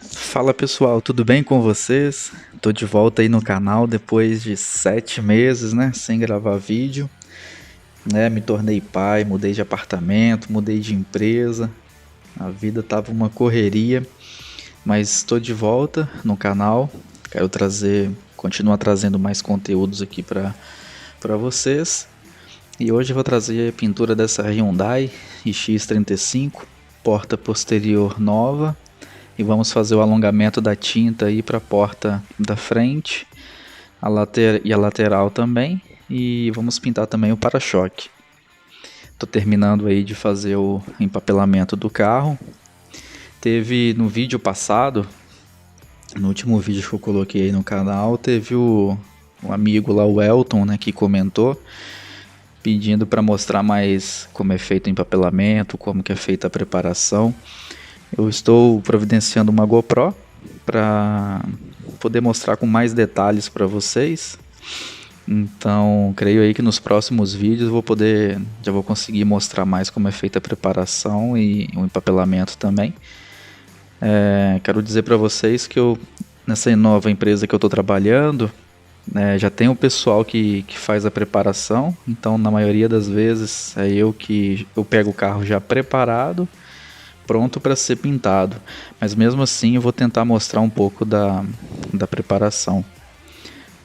Fala pessoal, tudo bem com vocês? Tô de volta aí no canal depois de 7 meses, né, sem gravar vídeo, né? Me tornei pai, mudei de apartamento, mudei de empresa, a vida tava uma correria, mas estou de volta no canal. Quero continuar trazendo mais conteúdos aqui para vocês. E hoje eu vou trazer a pintura dessa Hyundai iX35, porta posterior nova. E vamos fazer o alongamento da tinta aí para a porta da frente e a lateral também. E vamos pintar também o para-choque. Estou terminando aí de fazer o empapelamento do carro. Teve no vídeo passado, no último vídeo que eu coloquei aí no canal, teve o amigo lá, o Elton, né, que comentou, pedindo para mostrar mais como é feito o empapelamento, como que é feita a preparação. Eu estou providenciando uma GoPro para poder mostrar com mais detalhes para vocês. Então, creio aí que nos próximos vídeos já vou conseguir mostrar mais como é feita a preparação e o empapelamento também. Quero dizer para vocês que nessa nova empresa que eu estou trabalhando, já tem o pessoal que faz a preparação. Então, na maioria das vezes, é eu pego o carro já preparado, pronto para ser pintado, mas mesmo assim eu vou tentar mostrar um pouco da preparação.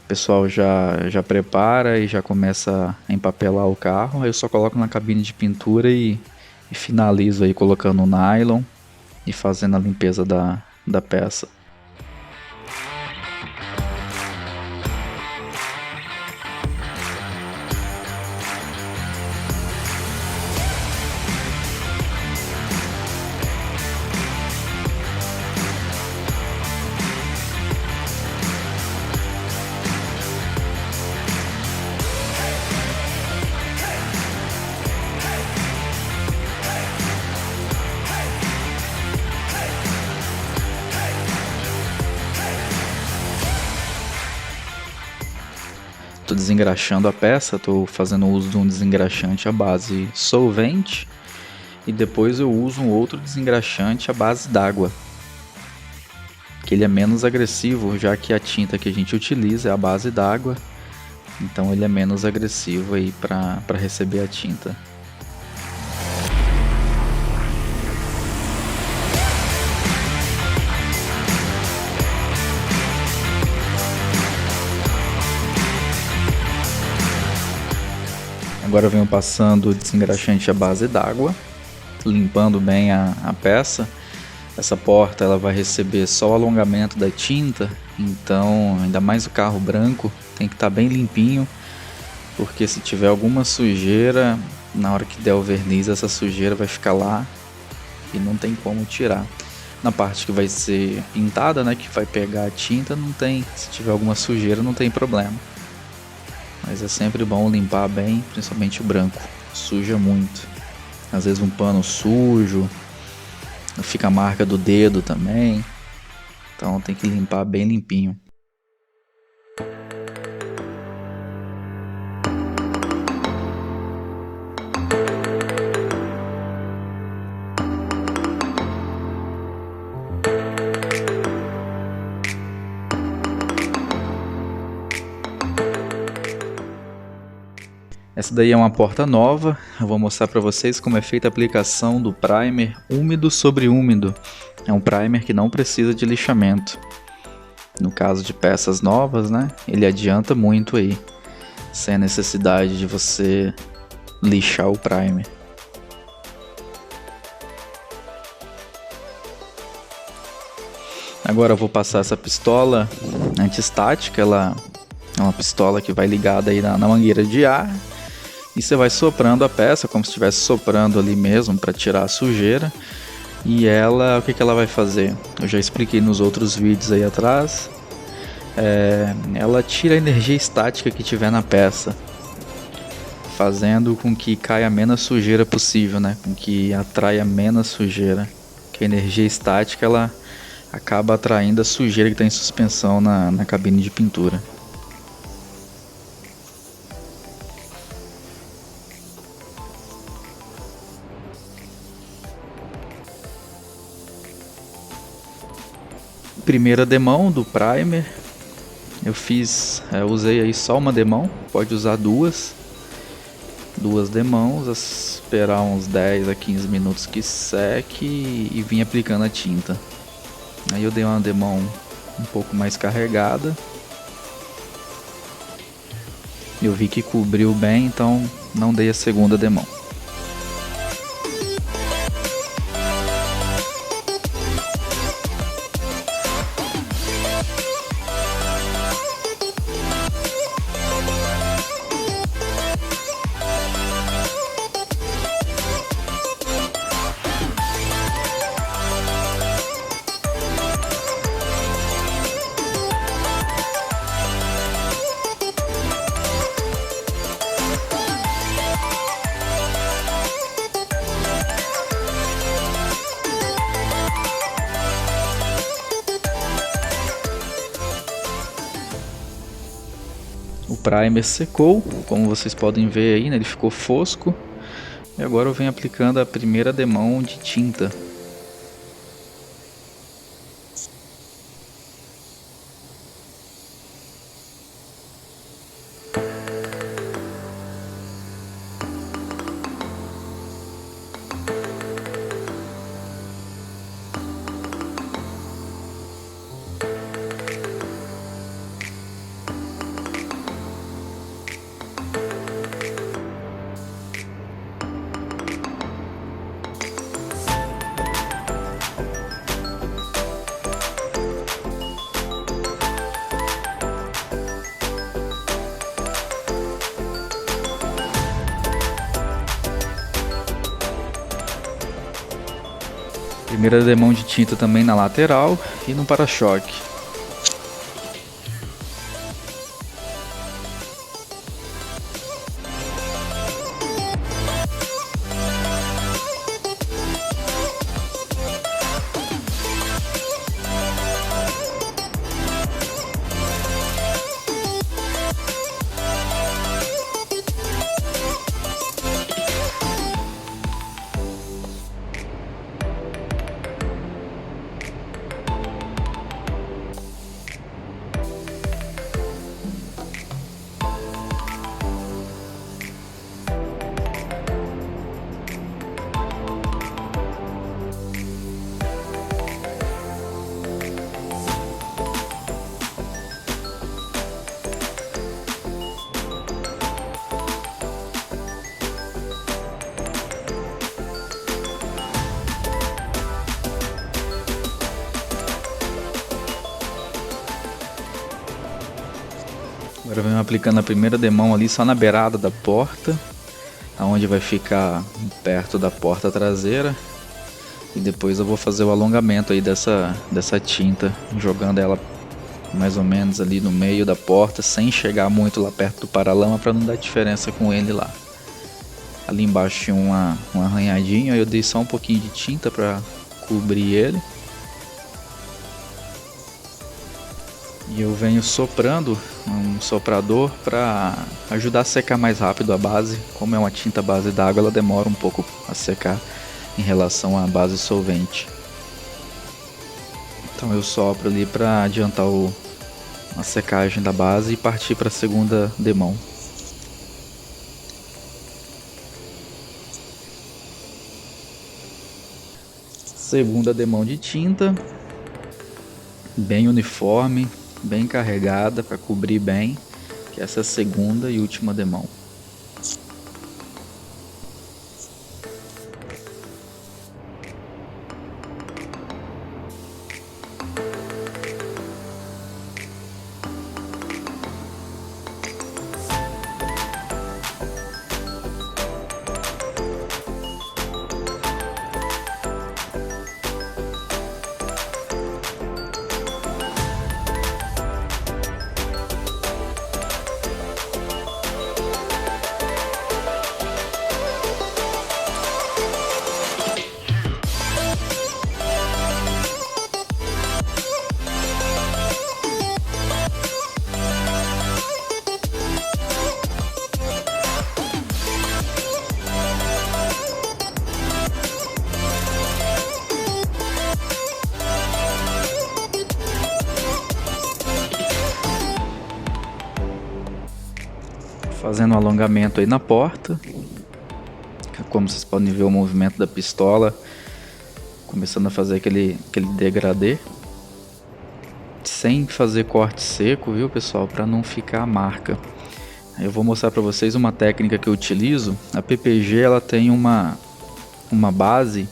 O pessoal já prepara e já começa a empapelar o carro, aí eu só coloco na cabine de pintura e finalizo aí colocando o nylon e fazendo a limpeza da peça. Estou desengraxando a peça, estou fazendo uso de um desengraxante à base solvente e depois eu uso um outro desengraxante à base d'água, que ele é menos agressivo, já que a tinta que a gente utiliza é a base d'água, então ele é menos agressivo aí para receber a tinta. Agora eu venho passando o desengraxante à base d'água, limpando bem a peça. Essa porta ela vai receber só o alongamento da tinta, então ainda mais o carro branco tem que estar bem limpinho, porque se tiver alguma sujeira, na hora que der o verniz, essa sujeira vai ficar lá e não tem como tirar. Na parte que vai ser pintada, né, que vai pegar a tinta, não tem, se tiver alguma sujeira não tem problema. Mas é sempre bom limpar bem, principalmente o branco, suja muito. Às vezes um pano sujo, fica a marca do dedo também, então tem que limpar bem limpinho. Essa daí é uma porta nova, eu vou mostrar para vocês como é feita a aplicação do primer úmido sobre úmido. É um primer que não precisa de lixamento. No caso de peças novas, né, ele adianta muito aí, sem a necessidade de você lixar o primer. Agora eu vou passar essa pistola anti-estática, ela é uma pistola que vai ligada aí na mangueira de ar. E você vai soprando a peça, como se estivesse soprando ali mesmo, para tirar a sujeira. E ela, o que ela vai fazer? Eu já expliquei nos outros vídeos aí atrás. Ela tira a energia estática que tiver na peça, fazendo com que caia menos sujeira possível, né? Com que atraia menos sujeira. Que a energia estática ela acaba atraindo a sujeira que está em suspensão na cabine de pintura. Primeira demão do primer. Eu usei aí só uma demão, pode usar duas demãos, esperar uns 10 a 15 minutos que seque e vim aplicando a tinta. Aí eu dei uma demão um pouco mais carregada. Eu vi que cobriu bem, então não dei a segunda demão. O primer secou, como vocês podem ver aí, né, ele ficou fosco. E agora eu venho aplicando a primeira demão de tinta. Primeira demão de tinta também na lateral e no para-choque. Agora venho aplicando a primeira demão ali só na beirada da porta, aonde vai ficar perto da porta traseira. E depois eu vou fazer o alongamento aí dessa tinta, jogando ela mais ou menos ali no meio da porta, sem chegar muito lá perto do paralama, para não dar diferença com ele lá. Ali embaixo tinha um arranhadinho, aí eu dei só um pouquinho de tinta para cobrir ele. E eu venho soprando um soprador para ajudar a secar mais rápido a base. Como é uma tinta base d'água, ela demora um pouco a secar em relação à base solvente. Então eu sopro ali para adiantar a secagem da base e partir para a segunda demão. Segunda demão de tinta, bem uniforme, bem carregada para cobrir bem, que essa é a segunda e última demão. fazendo um alongamento aí na porta. Como vocês podem ver, o movimento da pistola começando a fazer aquele degradê, sem fazer corte seco, viu, pessoal, para não ficar a marca. Eu vou mostrar para vocês uma técnica que eu utilizo. A PPG ela tem uma base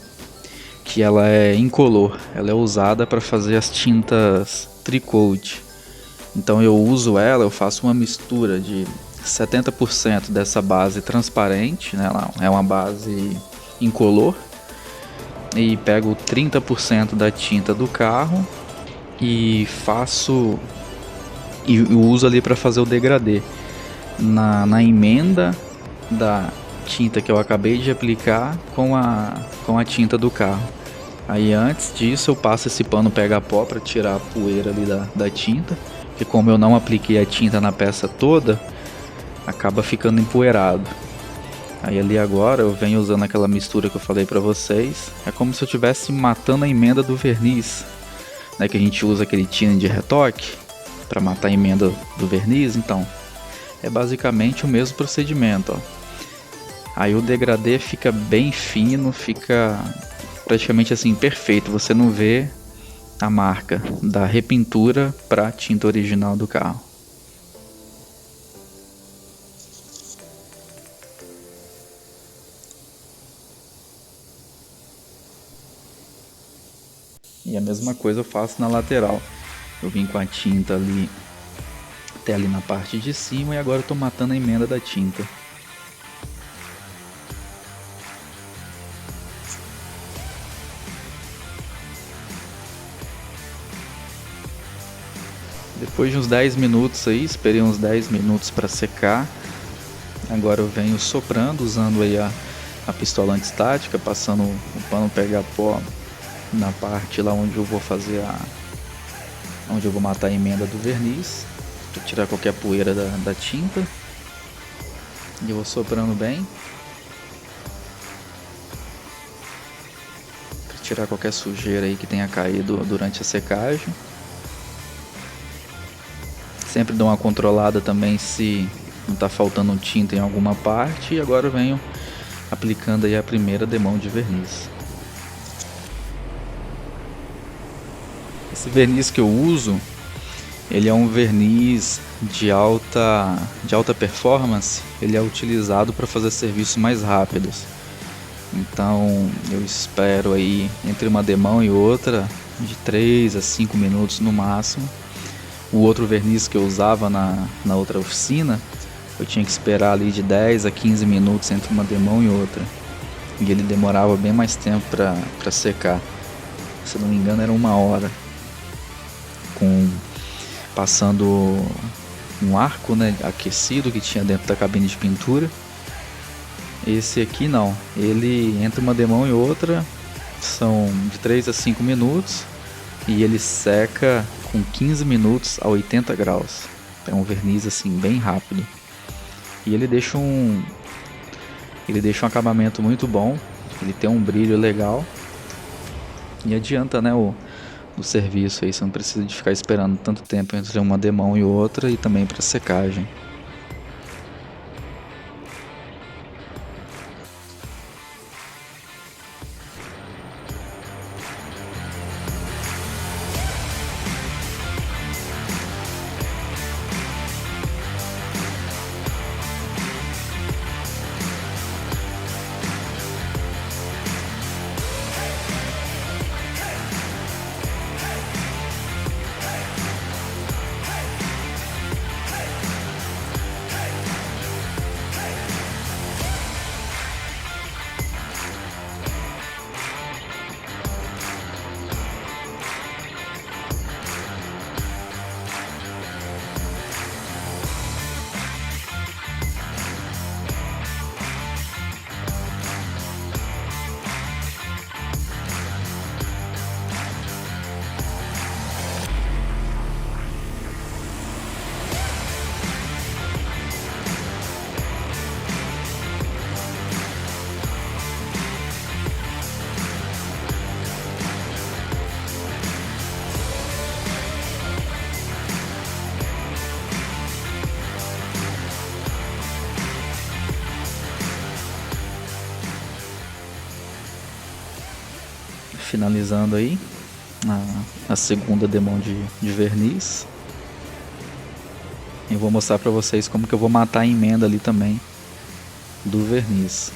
que ela é incolor, ela é usada para fazer as tintas Tricoat. Então eu uso ela, eu faço uma mistura de 70% dessa base transparente, né? Ela é uma base incolor, e pego 30% da tinta do carro e faço e uso ali para fazer o degradê na emenda da tinta que eu acabei de aplicar com a tinta do carro. Aí antes disso eu passo esse pano pega-pó para tirar a poeira ali da tinta, que como eu não apliquei a tinta na peça toda, acaba ficando empoeirado. Aí ali agora eu venho usando aquela mistura que eu falei para vocês. É como se eu estivesse matando a emenda do verniz, né, que a gente usa aquele tine de retoque para matar a emenda do verniz. Então é basicamente o mesmo procedimento, ó. Aí o degradê fica bem fino, fica praticamente assim perfeito. Você não vê a marca da repintura para a tinta original do carro. E a mesma coisa eu faço na lateral. Eu vim com a tinta ali até ali na parte de cima e agora eu estou matando a emenda da tinta. Depois de uns 10 minutos aí, esperei uns 10 minutos para secar. Agora eu venho soprando, usando aí a pistola antistática, passando o pano pega-pó na parte lá onde eu vou fazer onde eu vou matar a emenda do verniz, para tirar qualquer poeira da tinta. E eu vou soprando bem, para tirar qualquer sujeira aí que tenha caído durante a secagem. Sempre dou uma controlada também se não está faltando tinta em alguma parte. E agora eu venho aplicando aí a primeira demão de verniz. Esse verniz que eu uso, ele é um verniz de alta performance. Ele é utilizado para fazer serviços mais rápidos. Então eu espero aí entre uma demão e outra de 3 a 5 minutos no máximo. O outro verniz que eu usava na outra oficina, eu tinha que esperar ali de 10 a 15 minutos entre uma demão e outra. E ele demorava bem mais tempo para secar. Se não me engano era 1 hora. Passando um arco, né, aquecido que tinha dentro da cabine de pintura. Esse aqui não. Ele entre uma demão e outra são de 3 a 5 minutos. E ele seca com 15 minutos a 80 graus. É um verniz assim bem rápido. E ele deixa um acabamento muito bom. Ele tem um brilho legal. E adianta, né, o serviço aí. Você não precisa de ficar esperando tanto tempo entre uma demão e outra. E também para secagem. finalizando aí a segunda demão de verniz. E vou mostrar para vocês como que eu vou matar a emenda ali também do verniz.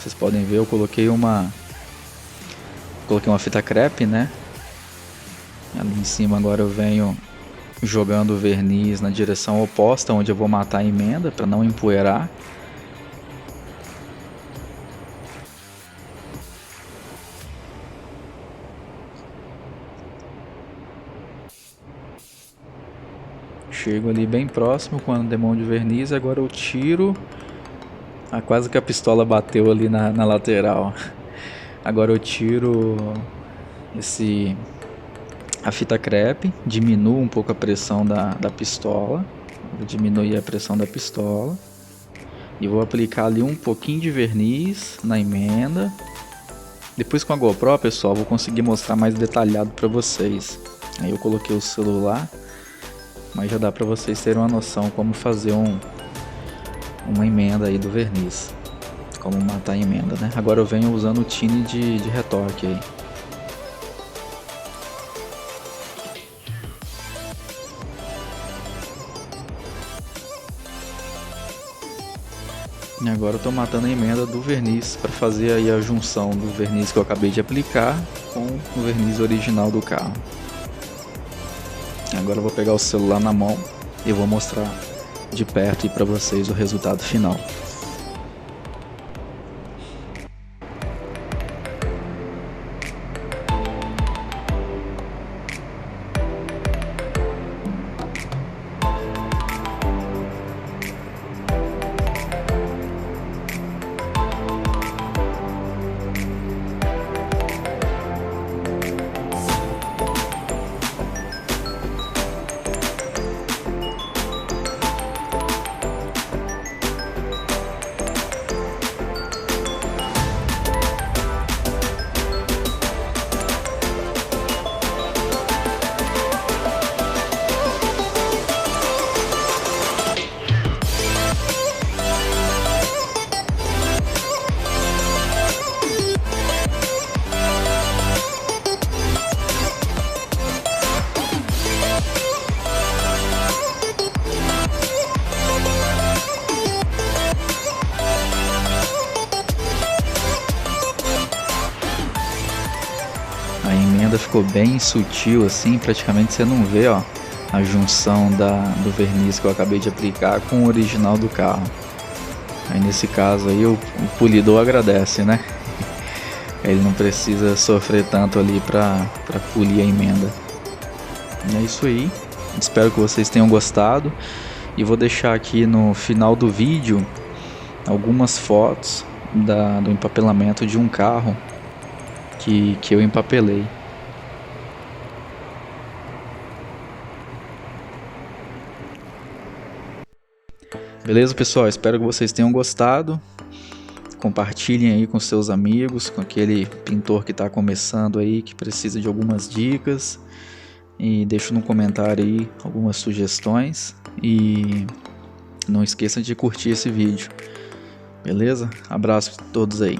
Vocês podem ver, eu coloquei uma fita crepe, né? Ali em cima agora eu venho jogando o verniz na direção oposta, onde eu vou matar a emenda para não empoeirar. Chego ali bem próximo com a demão de verniz, agora eu tiro. Quase que a pistola bateu ali na lateral. Agora eu tiro a fita crepe, diminuo um pouco a pressão da pistola. Vou diminuir a pressão da pistola. E vou aplicar ali um pouquinho de verniz na emenda. Depois com a GoPro, pessoal, vou conseguir mostrar mais detalhado para vocês. Aí eu coloquei o celular, mas já dá para vocês terem uma noção como fazer uma emenda aí do verniz. Como matar a emenda, né? Agora eu venho usando o tine de retoque aí. E agora eu tô matando a emenda do verniz para fazer aí a junção do verniz que eu acabei de aplicar com o verniz original do carro. Agora eu vou pegar o celular na mão e vou mostrar de perto aí para vocês o resultado final. A emenda ficou bem sutil assim, praticamente você não vê, ó, a junção do verniz que eu acabei de aplicar com o original do carro. Aí nesse caso aí o polidor agradece, né? Ele não precisa sofrer tanto ali para polir a emenda. E é isso aí, espero que vocês tenham gostado. E vou deixar aqui no final do vídeo algumas fotos do empapelamento de um carro que eu empapelei. Beleza, pessoal? Espero que vocês tenham gostado. Compartilhem aí com seus amigos, com aquele pintor que está começando aí, que precisa de algumas dicas. E deixa no comentário aí algumas sugestões. E não esqueça de curtir esse vídeo. Beleza? Abraço a todos aí.